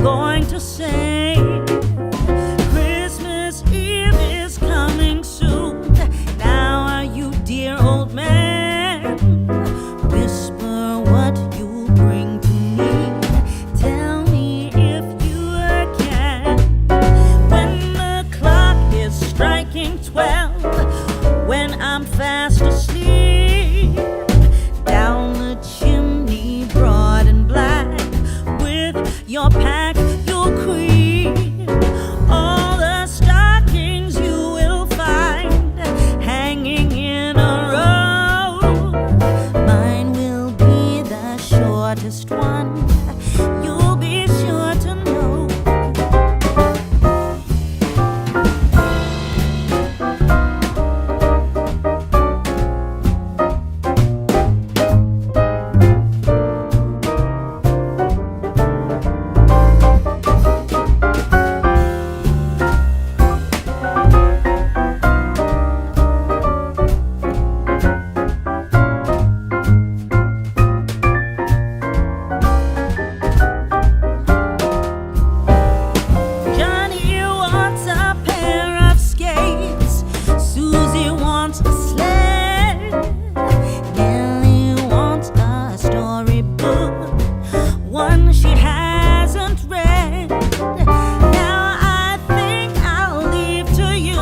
going to say Christmas Eve is coming soon. Now are you, dear old man? Whisper what you bring to me. Tell me if you can. When the clock is striking 12, when I'm fast asleep, down the chimney broad and black, with your pack you'll creep. All the stockings you will find hanging in a row. Mine will be the shortest one, you'll be sure to know. Johnny wants a pair of skates, Susie wants a sled, Nellie wants a storybook, one she hasn't read. Now I think I'll leave to you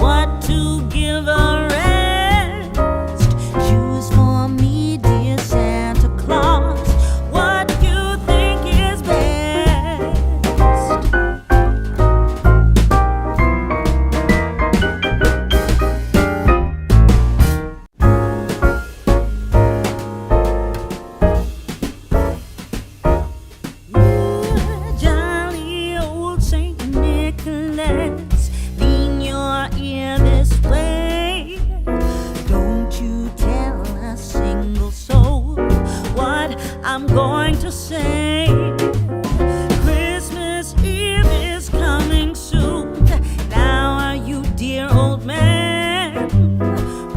what to give a rest. Choose for me, dear Santa Claus, what you think is best. Jolly old Saint Nicholas, lean your ear this way. Don't you tell a single soul what I'm going to say. Christmas Eve is coming soon. Now are you, dear old man?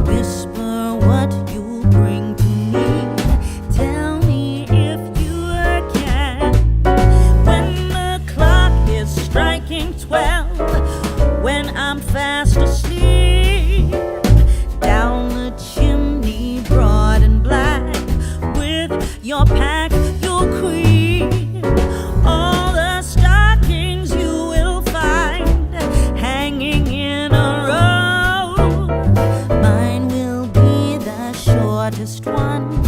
Whisper what you bring to me. Tell me if you can. When the clock is striking 12, when I'm fast asleep, down the chimney broad and black, with your pack you'll creep. All the stockings you will find hanging in a row. Mine will be the shortest one,